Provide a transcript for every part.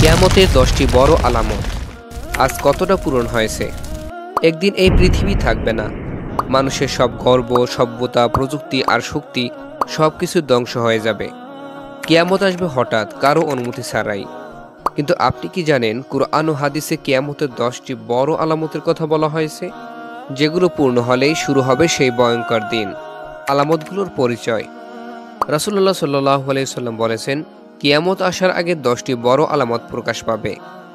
কিয়ামতের 10টি বড় আলামত আজ কতটা পূরণ হয়েছে। একদিন এই পৃথিবী থাকবে না। মানুষের সব গর্ব, সভ্যতা, প্রযুক্তি আর শক্তি সবকিছু ধ্বংস হয়ে যাবে। কিয়ামত আসবে হঠাৎ, কারো অনুমতি ছাড়াই। কিন্তু আপনি কি জানেন, কুরআন ও হাদিসে কিয়ামতের 10টি বড় আলামতের কথা বলা হয়েছে, যেগুলো পূর্ণ হলেই শুরু হবে সেই ভয়ঙ্কর দিন। আলামতগুলোর পরিচয়। রাসূলুল্লাহ সাল্লাল্লাহু আলাইহি সাল্লাম বলেছেন, কিয়ামত আসার আগে 10টি বড় আলামত প্রকাশ পাবে।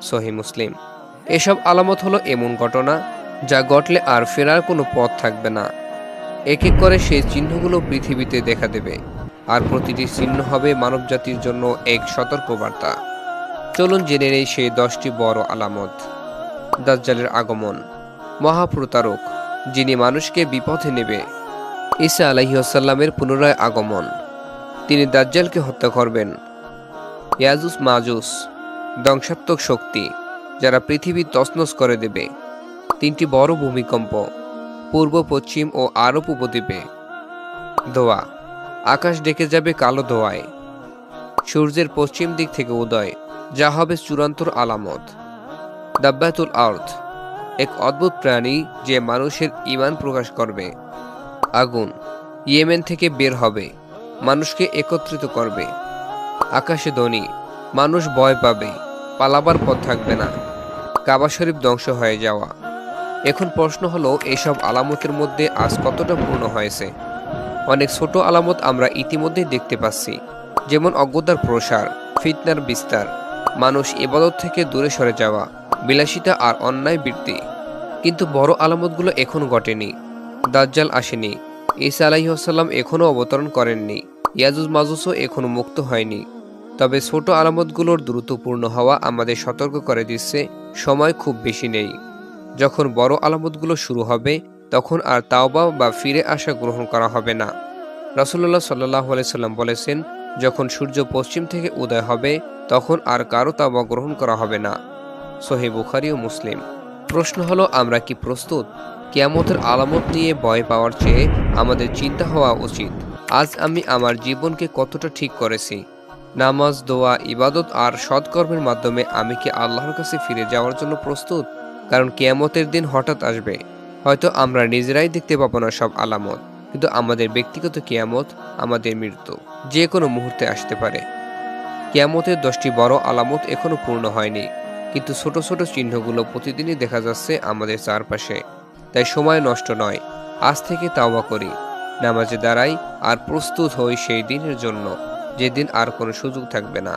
সহিহ মুসলিম। এসব আলামত হলো এমন ঘটনা যা ঘটলে আর ফেরার কোনো পথ থাকবে না। এক এক করে সেই চিহ্নগুলো পৃথিবীতে দেখা দেবে, আর প্রতিটি চিহ্ন হবে মানবজাতির জন্য এক সতর্কবার্তা। চলুন জেনে নেই সেই 10টি বড় আলামত। দাজ্জালের আগমন। মহাপ্রতারক, যিনি মানুষকে বিপথে নেবে। ঈসা আলাইহিসসালামের পুনরায় আগমন। তিনি দাজ্জালকে হত্যা করবেন। ইয়াজুজ মাজুস, ধ্বংসাত্মক শক্তি, যারা পৃথিবী তছনছ করে দেবে। 3টি বড় ভূমিকম্প, পূর্ব, পশ্চিম ও আরব উপদ্বীপে। ধোঁয়া, আকাশ ডেকে যাবে কালো ধোঁয়ায়। সূর্যের পশ্চিম দিক থেকে উদয়, যা হবে চূড়ান্ত আলামত। দাব্বাতুল আরদ, এক অদ্ভুত প্রাণী যে মানুষের ঈমান প্রকাশ করবে। আগুন, ইয়েমেন থেকে বের হবে, মানুষকে একত্রিত করবে। আকাশে ধ্বনি, মানুষ ভয় পাবে, পালাবার পথ থাকবে না। কাবা শরীফ ধ্বংস হয়ে যাওয়া। এখন প্রশ্ন হলো, এসব আলামতের মধ্যে আজ কতটা পূর্ণ হয়েছে? অনেক ছোট আলামত আমরা ইতিমধ্যেই দেখতে পাচ্ছি, যেমন অজ্ঞতার প্রসার, ফিতনার বিস্তার, মানুষ ইবাদত থেকে দূরে সরে যাওয়া, বিলাসিতা আর অন্যায় বৃদ্ধি। কিন্তু বড় আলামতগুলো এখন ঘটেনি। দাজ্জাল আসেনি, ঈসা আলাইহিসসালাম এখনও অবতরণ করেননি, ইয়াজুজ মাজুসও এখনও মুক্ত হয়নি। তবে ছোট আলামতগুলোর দ্রুত পূর্ণ হওয়া আমাদের সতর্ক করে দিচ্ছে, সময় খুব বেশি নেই। যখন বড় আলামতগুলো শুরু হবে, তখন আর তাওবা বা ফিরে আসা গ্রহণ করা হবে না। রাসূলুল্লাহ সাল্লাল্লাহু আলাইহি সাল্লাম বলেছেন, যখন সূর্য পশ্চিম থেকে উদয় হবে, তখন আর কারো তাওবা গ্রহণ করা হবে না। সহিহ বুখারী ও মুসলিম। প্রশ্ন হলো, আমরা কি প্রস্তুত? কিয়ামতের আলামত নিয়ে ভয় পাওয়ার চেয়ে আমাদের চিন্তা হওয়া উচিত, আজ আমি আমার জীবনকে কতটা ঠিক করেছি। নামাজ, দোয়া, ইবাদত আর সৎকর্মের মাধ্যমে আমি কি আল্লাহর কাছে ফিরে যাওয়ার জন্য প্রস্তুত? কারণ কিয়ামতের দিন হঠাৎ আসবে। হয়তো আমরা নিজেরাই দেখতে পাবো না সব আলামত, কিন্তু আমাদের ব্যক্তিগত কিয়ামত, আমাদের মৃত্যু যে কোনো মুহূর্তে আসতে পারে। কিয়ামতের 10টি বড় আলামত এখনো পূর্ণ হয়নি, কিন্তু ছোট ছোট চিহ্নগুলো প্রতিদিনই দেখা যাচ্ছে আমাদের চারপাশে। তাই সময় নষ্ট নয়, আজ থেকে তাওবা করি, নামাজে দাঁড়াই আর প্রস্তুত হই সেই দিনের জন্য, যেদিন আর কোনো সুযোগ থাকবে না।